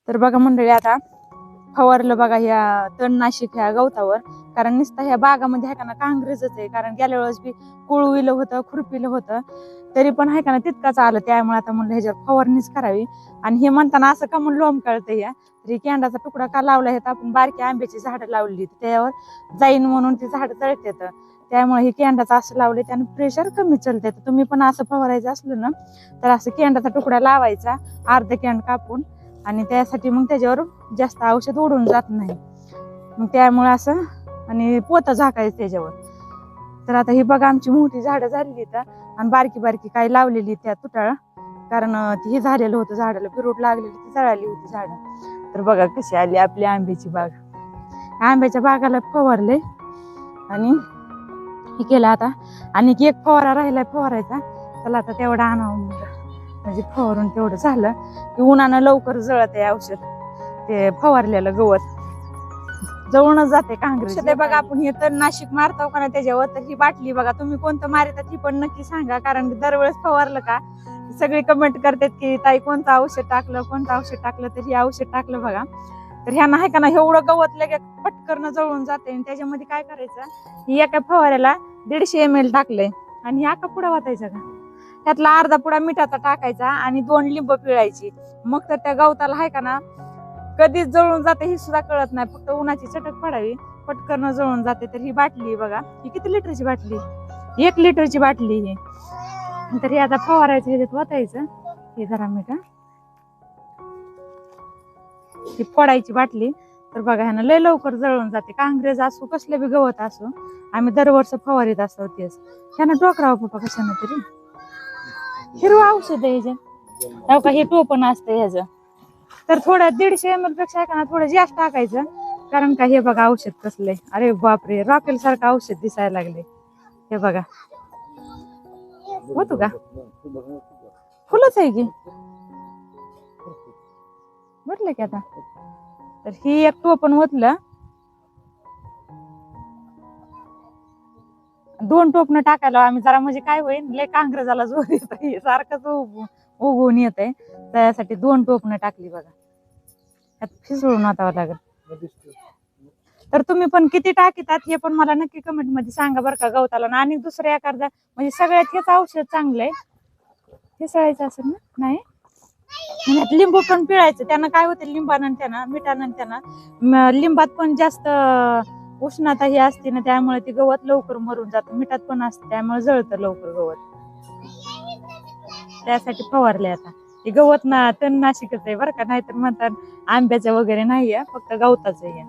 तर बघा मंडळी, आता फवारलं बघा ह्या तणनाशक ह्या गवतावर, कारण नुसतं ह्या बागामध्ये आहे का ना कांग्रेसच आहे. कारण गेल्या वेळेस बी कुळविलं होतं, खुरपिलं होतं, तरी पण आहे का ना तितकाच आलं. त्यामुळे आता म्हणलं ह्याच्यावर फवारणीच करावी. आणि हे म्हणताना असं का म्हणून लोम कळतं या तरी केंडाचा तुकडा का लावला आहे, तर आपण बारकी आंब्याची झाडं लावली त्यावर जाईन म्हणून ती झाडं तळतात. त्यामुळे हे केंडाचं असं लावले, त्याने प्रेशर कमी चलते. तर तुम्ही पण असं फवारायचं असलं ना तर असं केंडाचा तुकडा लावायचा, अर्ध केंड कापून, आणि त्यासाठी मग त्याच्यावर जास्त औषध उडून जात नाही. मग त्यामुळे असं आणि पोतं झाकायचं त्याच्यावर. तर आता ही बघा आमची मोठी झाडं झालेली तर, आणि बारकी बारकी काही लावलेली त्या तुटाळा, कारण हे झालेलं होतं झाडाला, पिरूट लागलेली, ती जळाली होती झाडं. तर बघा कशी आली आपली आंब्याची बाग. आंब्याच्या बागाला फवारले आणि हे केलं. आता आणि एक फवारा राहिलाय फवारायचा, त्याला आता तेवढा आणावं म्हणजे फवारून तेवढं झालं की उन्हानं लवकर जळत आहे औषध. ते फवारलेलं गवत जळूनच जाते कांग्रेस. ते बघा आपण हे तर नाशिक मारतो का ना त्याच्यावर, तर ही बाटली बघा तुम्ही कोणतं मारतात ही पण नक्की सांगा. कारण दरवेळेस फवारलं का सगळी कमेंट करतात की ताई कोणतं औषध टाकलं, कोणतं औषध टाकलं. तर हे औषध टाकलं बघा. तर ह्या नाही का ना एवढं गवत लगेच पटकन जळून जाते. आणि त्याच्यामध्ये काय करायचं, ही एका फवाऱ्याला 150 ml टाकलंय आणि ह्या का पुडा वाटायचा का, त्यातला अर्धा पुडा मिठाचा टाकायचा आणि 2 लिंब पिळायची. मग तर त्या गवताला आहे का ना कधीच जळून जाते ही सुद्धा कळत नाही. फक्त उन्हाची चटक पडावी, पटकन जळून जाते. तर ही बाटली बघा, ही किती लिटरची बाटली, 1 लिटरची बाटली ही. तर हे आता फवारायचं, ह्याच्यात वाटायचं हे जरा मीठ, ही फोडायची बाटली. तर बघा ह्यानं लय लवकर जळून जाते. कांग्रेस असो कसले बी गवत असो, आम्ही दरवर्षी फवारीत असतो. तेच ह्यानं डोकराव पप्पा कशानं तरी हिरवं औषध आहे ह्याचं. का हे टोपण असतं ह्याचं. तर थोडं 150 ml पेक्षा का ना थोडं जास्त टाकायचं. कारण का हे बघा औषध कसलंय, अरे बापरे, रॉकेल सारखं औषध दिसायला लागले. हे बघा होतो का, फुलच आहे की म्हटलं की आता. तर ही एक टोपण ओतलं, 2 टोपणं टाकायला आम्ही जरा, म्हणजे काय होईल लय कांग्रेसाला जोर येत सारखंच उगवून येत आहे. त्यासाठी 2 टोपणं टाकली बघा. त्यात फिसळून वाटावं लागेल. तर तुम्ही पण किती टाकीतात हे पण मला नक्की कमेंट मध्ये सांगा बरं का गवताला. आणि दुसऱ्या एखादा म्हणजे सगळ्यात हेच औषध चांगलं आहे. फिसळायचं असेल ना, नाही लिंबू पण पिळायचं. त्यानं काय होतं, लिंबानं त्यानं मिठानं त्यानं लिंबात पण जास्त उष्णता ही असते ना, त्यामुळे ते गवत लवकर मरून जातं. मिठात पण असते त्यामुळे जळतं लवकर गवत. त्यासाठी फवारले. आता हे गवत ना तणनाशकच आहे बरं का, नाहीतर म्हणतात आंब्याचं वगैरे नाही आहे, फक्त गवताचं आहे.